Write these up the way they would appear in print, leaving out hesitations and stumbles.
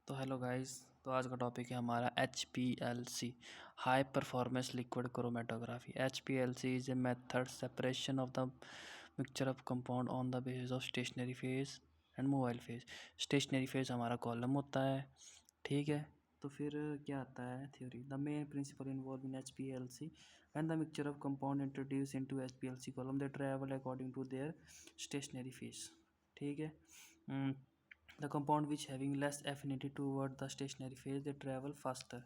तो hello guys. तो आज का टॉपिक है हमारा HPLC, high performance liquid chromatography. HPLC is a method separation of the mixture of compound on the basis of stationary phase and mobile phase. Stationary phase हमारा column होता है, ठीक है। तो फिर क्या आता है theory. The main principle involve in HPLC when the mixture of compound introduce into HPLC column they travel according to their stationary phase, ठीक है। The compound which having less affinity toward the stationary phase they travel faster.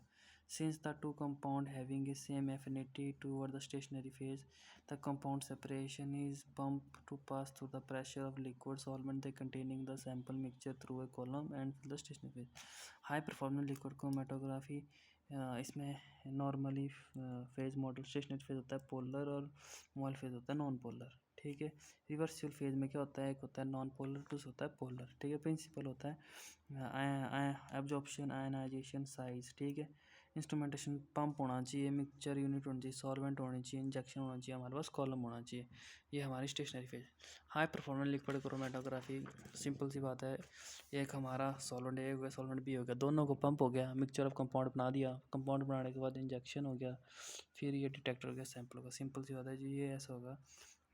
Since the two compound having a same affinity toward the stationary phase, the compound separation is pumped to pass through the pressure of liquid solvent they containing the sample mixture through a column and the stationary phase. High performance liquid chromatography, इसमें normally phase model stationary phase होता है polar और mobile phase होता है non polar, ठीक है। Reversible phase में क्या होता है, एक होता है नॉन पोलर, दूसरा होता है पोलर, ठीक है। प्रिंसिपल होता है एब्जॉर्प्शन, आयनाइजेशन, साइज, ठीक है। इंस्ट्रूमेंटेशन पंप होना चाहिए, मिक्सचर यूनिट होनी चाहिए, सॉल्वेंट होनी चाहिए, इंजेक्शन होना चाहिए, हमारे पास कॉलम होना चाहिए। ये हमारी stationary phase. High performance liquid chromatography, simple सी बात है। एक हमारा सॉल्वेंट ए हो गया, सॉल्वेंट बी हो गया, दोनों को पंप हो गया, मिक्सचर ऑफ कंपाउंड बना दिया, कंपाउंड बनाने के बाद इंजेक्शन हो गया, फिर ये डिटेक्टर हो गया, सैंपल होगा। सिंपल सी बात है जी, ये ऐसा होगा।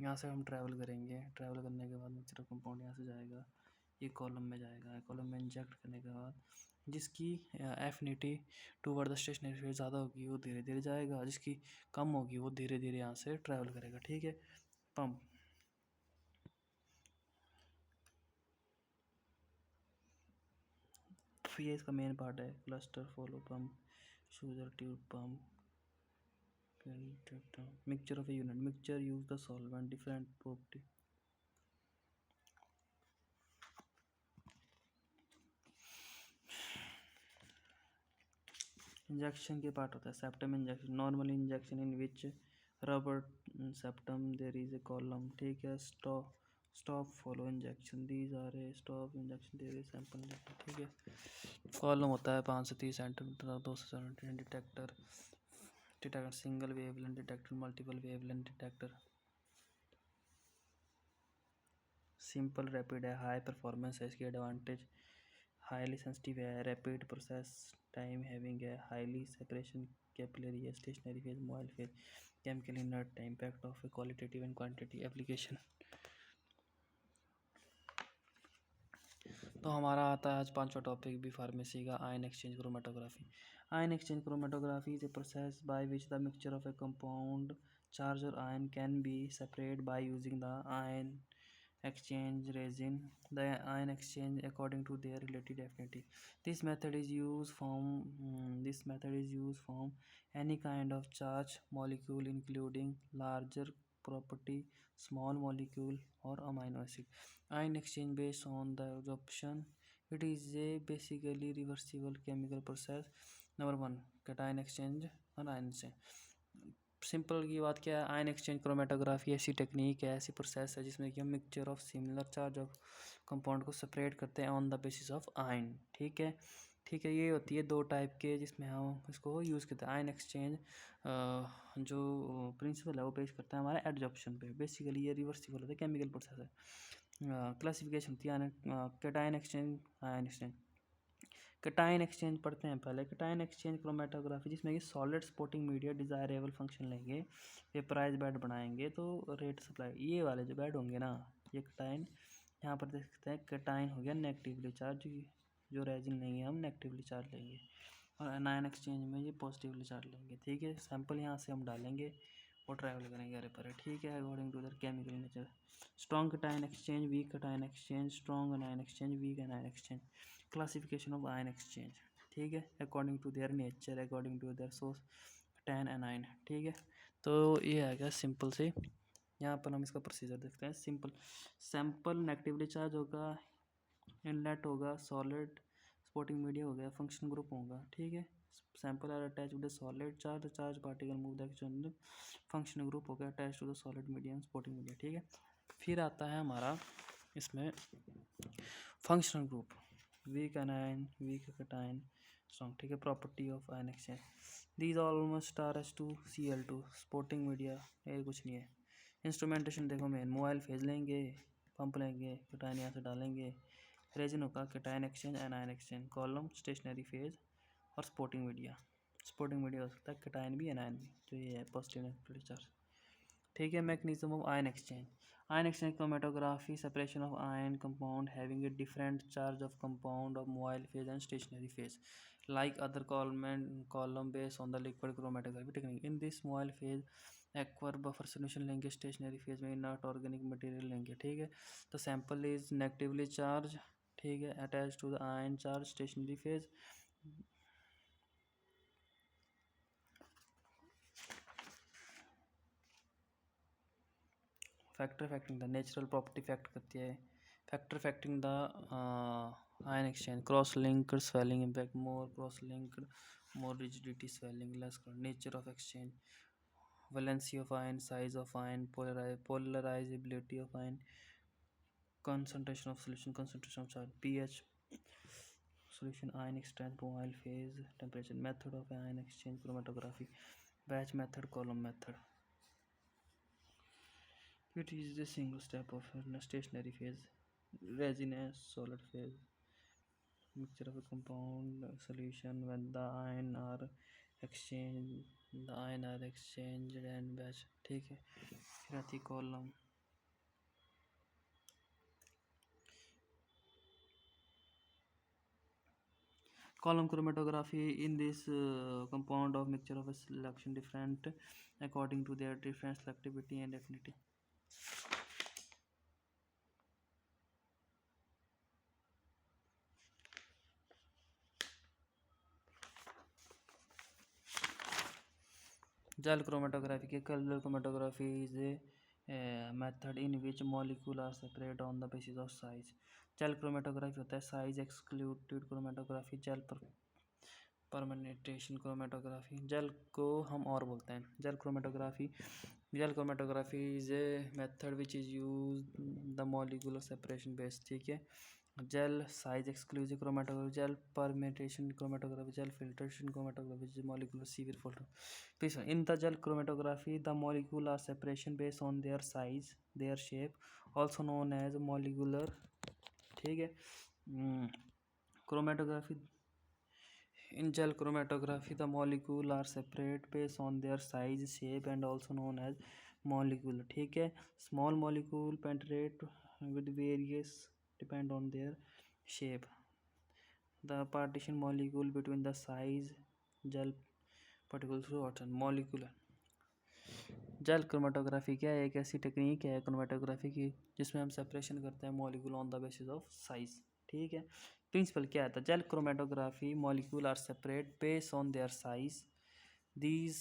यहाँ से हम ट्रैवल करेंगे, ट्रैवल करने के बाद मिक्सचर ऑफ कंपाउंड यहाँ से जाएगा, ये कॉलम में जाएगा, कॉलम में इंजेक्ट करने के बाद जिसकी affinity toward the stationary phase ज़्यादा होगी वो धीरे धीरे जाएगा, जिसकी कम होगी वो धीरे धीरे यहाँ से ट्रैवल करेगा, ठीक है। पंप, ये इसका मेन पार्ट है। Cluster, follow pump, sugar tube pump, mixture of a unit, mixture use the solvent different property. Injection के पार्ट होता है septum injection, normal injection in which rubber septum there is a column, ठीक है। Stop follow injection, these are a stop injection there is sample injection, ठीक है। Column होता है 5 से 30 सेंटीमीटर, 2 से 7 detector, detector single wavelength detector, multiple wavelength detector. Simple rapid है, high performance है, इसकी एडवांटेज हाईली सेंसिटिव है, रैपिड प्रोसेस टाइम हैविंग है, हाईली सेपरेशन कैपिलरी है, stationary phase, mobile phase, chemical inert है, impact of qualitative and quantity application. तो हमारा आता है आज पांचवा टॉपिक बी फार्मेसी का, ion exchange chromatography. Ion exchange chromatography is a process by which the mixture of A compound charge और ion can be separate by using the ion exchange resin, the ion exchange according to their relative affinity. This method is used from any kind of charge molecule including larger property small molecule or amino acid. Ion exchange based on the absorption, it is a basically reversible chemical process. Number 1, cation exchange और ion exchange। Simple की बात क्या है, ion exchange chromatography ऐसी technique है, ऐसी process है जिसमें कि हम mixture of similar charge of compound को सेपरेट करते हैं on the basis of ion, ठीक है। ठीक है, ये होती है दो टाइप के जिसमें हम इसको यूज़ करते हैं। आयन एक्सचेंज जो प्रिंसिपल है वो बेस करता है हमारे एडजॉर्प्शन पे, बेसिकली ये रिवर्सिबल होता है, केमिकल प्रोसेस है। क्लासिफिकेशन होती है cation exchange, ion exchange. Cation exchange पढ़ते हैं पहले। कैटायन एक्सचेंज क्रोमेटोग्राफी जिसमें कि solid spotting media desirable function लेंगे, वेपराइज बेड बनाएंगे तो रेट सप्लाई, ये वाले जो बेड होंगे ना, ये कैटायन, यहाँ पर देख सकते हैं कैटायन हो गया नेगेटिवली चार्ज, जो रेजिन लेंगे हम नेगेटिवली चार्ज लेंगे, और एनायन एक्सचेंज में ये पॉजिटिवली चार्ज लेंगे, ठीक है। सैंपल यहाँ से हम डालेंगे और ट्रैवल करेंगे अरे पर, ठीक है, according to their chemical nature. Strong cation exchange, weak cation exchange, strong anion exchange, weak anion exchange. Classification of ion exchange, ठीक है, according to their nature, according to their source, cation anion, ठीक है। तो ये है क्या simple से, यहाँ पर हम इसका प्रोसीजर देखते हैं। सिंपल, सैंपल नेगेटिवली चार्ज होगा, इनलेट होगा, सॉलिड स्पॉटिंग मीडिया हो गया, फंक्शन ग्रुप होगा, ठीक है। Sample are attach with solid charge, charge particle move the exchange, function group हो गया attach to the solid medium spotting media, ठीक है। फिर आता है हमारा इसमें functional group, weak anion, weak cation, strong, ठीक है। Property of ion exchange, these almost are H2Cl2 spotting media, ये कुछ नहीं है। इंस्ट्रूमेंटेशन देखो मेन, मोबाइल फेज लेंगे, पंप लेंगे, कैटायन यहाँ से डालेंगे, रेजिन होगा cation exchange, anion exchange. Column stationary phase और सपोर्टिंग मीडिया। सपोर्टिंग मीडिया हो सकता है कैटायन भी एनायन भी, तो ये है पॉजिटिव नेगेटिव चार्ज। ठीक है। Mechanism of ion exchange. Ion exchange chromatography, separation of ion compound having a different charge of compound of mobile phase and stationary phase like other column based on the liquid chromatography technique. In this mobile phase एक्वर buffer solution लेंगे, stationary phase में inert organic material लेंगे। ठीक है। तो sample is negatively charge, ठीक है, attach to the ion charge stationary phase. Factor facting the natural property fact करती है। Factor facting the ion exchange, cross linked swelling impact, more cross linked more rigidity, swelling, less nature of exchange, valency of ion, size of ion, polarizability of ion, concentration of solution, concentration of charge, pH, solution, ionic strength, mobile phase, temperature, method of ion exchange chromatography, batch method, column method. It is the single step of a stationary phase, resinous solid phase, mixture of a compound solution when the ion are exchanged, and batch। ठीक है। फिर आती column. column chromatography, in this compound of mixture of a selection different according to their different selectivity and affinity। gel chromatography, color chromatography is a method in which molecules are separated on the basis of size। gel chromatography होता है size excluded chromatography, gel permeation chromatography. Gel को हम और बोलते हैं gel chromatography. Gel chromatography is a method which is use the molecular separation base. ठीक है। Gel size exclusive chromatography, gel permeation chromatography, gel filtration chromatography, molecular sieve filter. Please, in the gel chromatography, the molecule are separation based on their size, their shape, also known as molecular। ठीक है। chromatography, in gel chromatography, the molecule are separate based on their size, shape, and also known as molecule। ठीक है। Small molecule penetrate with various depend on their shape। The partition molecule between the size gel particles molecular। Jail chromatography क्या है? एक ऐसी technique है chromatography की जिसमें हम सेपरेशन करते हैं molecule on the basis of size. ठीक है। प्रिंसिपल क्या है? Gel chromatography, molecule are separate based on their size, these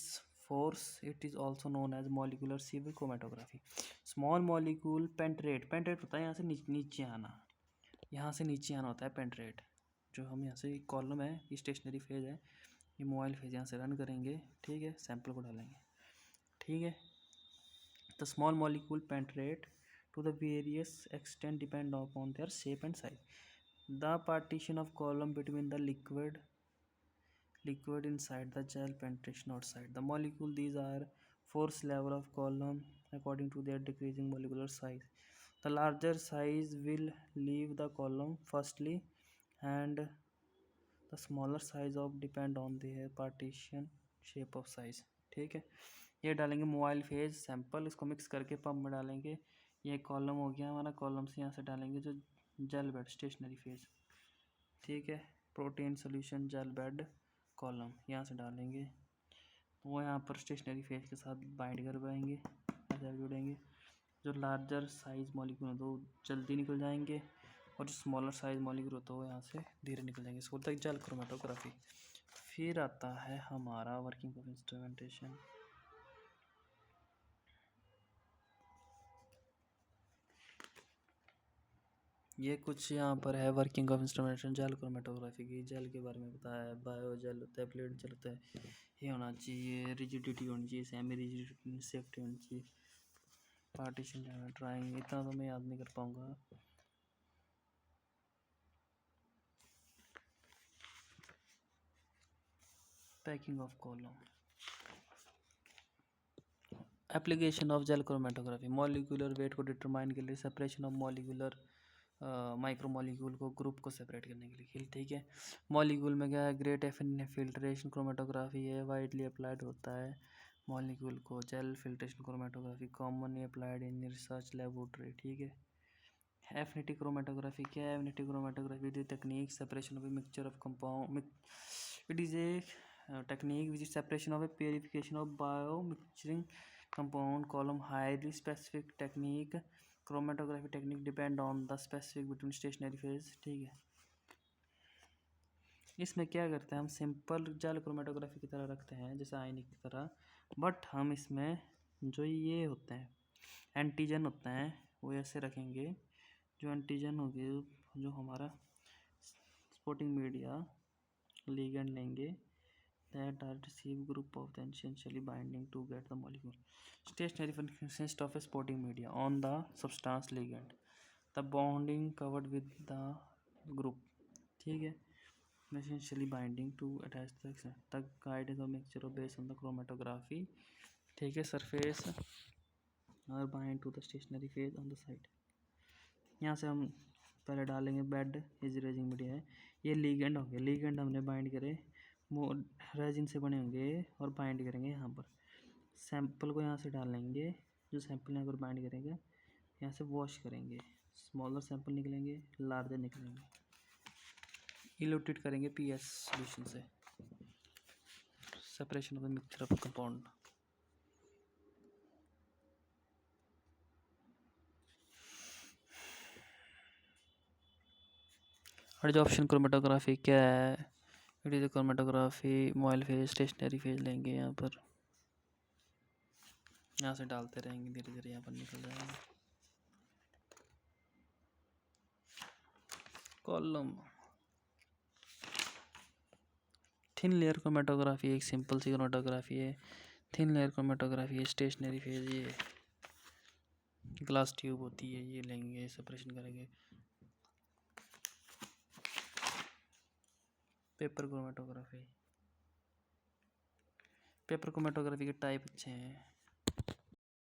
force it is also known as molecular sieve chromatography. Small molecule penetrate, penetrate होता है यहाँ से नीचे आना, यहाँ से नीचे आना होता है पेंट्रेट। जो हम यहाँ से कॉलम है, ये स्टेशनरी फेज है, ये मोबाइल फेज यहाँ से रन करेंगे। ठीक है। सैंपल को डालेंगे। ठीक है। The small molecule penetrate to the various extent depend upon their shape and size. The partition of column between the liquid inside the gel, penetration outside the molecule. These are force level of column according to their decreasing molecular size. The larger size will leave the column firstly, and the smaller size of depend on their partition shape of size। ठीक है। ये डालेंगे mobile phase sample, इसको mix करके pump में डालेंगे। ये column हो गया हमारा, कॉलम से यहाँ से डालेंगे जो जेल बेड स्टेशनरी फेज। ठीक है। Protein solution gel bed column यहाँ से डालेंगे, तो वो यहाँ पर स्टेशनरी फेज के साथ बाइंड कर पाएंगे, ऐसा जुड़ेंगे। जो लार्जर साइज मॉलिक्यूल होते वो जल्दी निकल जाएंगे, और जो स्मॉलर साइज मॉलिक्यूल होता है वो यहाँ से धीरे निकल जाएंगे। इसको बोलते हैं जेल क्रोमेटोग्राफी। फिर आता है हमारा वर्किंग ऑफ इंस्ट्रूमेंटेशन। ये कुछ यहाँ पर है working of instrumentation jail chromatography की। जेल के बारे में बताया है, बायो जेल होता है, प्लेट जेल होता है, ये होना चाहिए, रिजिडिटी होनी चाहिए, सेमी रिजिडिटी, सेफ्टी होनी चाहिए, पार्टीशन ड्राइंग, इतना तो मैं याद नहीं कर पाऊँगा। Packing of column. Application of gel chromatography, molecular weight को डिटरमाइन के लिए separation of molecular micro molecule को ग्रुप को सेपरेट करने के लिए, ठीक है। मॉलिक्यूल में क्या है, ग्रेट फिल्ट्रेशन क्रोमेटोग्राफी है, वाइडली अप्लाइड होता है मॉलिक्यूल को। Gel filtration chromatography commonly applied in research laboratory, ठीक है। एफिनिटी क्रोमेटोग्राफी क्या है, affinity chromatography is technique separation of a mixture of compound, it is a technique which is separation of a purification of bio mixturing compound column highly specific technique chromatography technique depend on the specific between stationary phase, ठीक है। इसमें क्या करते हैं हम, simple jail chromatography की तरह रखते हैं जैसे आयनिक की तरह, बट हम इसमें जो ये होते हैं एंटीजन होते हैं वो ऐसे रखेंगे। जो एंटीजन हो गए, जो हमारा स्पोर्टिंग मीडिया लिगेंड लेंगे that are received group of the essentially binding to get the molecule. Stationary consists of a supporting media on the substance ligand. The bonding covered with the group, ठीक है। Essentially binding to attach the guide is a mixture of based on the chromatography, ठीक है। Surface और bind to the stationary phase on the side। यहाँ से हम पहले डालेंगे बेड इज रेजिंग मीडिया है, ये लीगेंड हो गया, लीगेंड हमने बाइंड करे वो रेजिन से बने होंगे और बाइंड करेंगे यहाँ पर। सैंपल को यहाँ से डालेंगे, जो सैंपल यहाँ पर बाइंड करेंगे, यहाँ से वॉश करेंगे, स्मॉलर सैंपल निकलेंगे, लार्जर निकलेंगे, इल्यूट्रेट करेंगे पीएच सॉल्यूशन से, separation of the mixture of compound. Adsorption chromatography क्या है, it is chromatography MOIL phase stationary phase लेंगे, यहाँ पर यहाँ से डालते रहेंगे, धीरे धीरे यहाँ पर निकल जाएगा कॉलम। थिन लेयर क्रोमेटोग्राफी एक सिंपल सी क्रोमेटोग्राफी है। थिन लेयर क्रोमेटोग्राफी है स्टेशनरी फेज, ये ग्लास ट्यूब होती है, ये लेंगे सेपरेशन करेंगे। पेपर क्रोमेटोग्राफी, पेपर क्रोमेटोग्राफी के टाइप अच्छे हैं।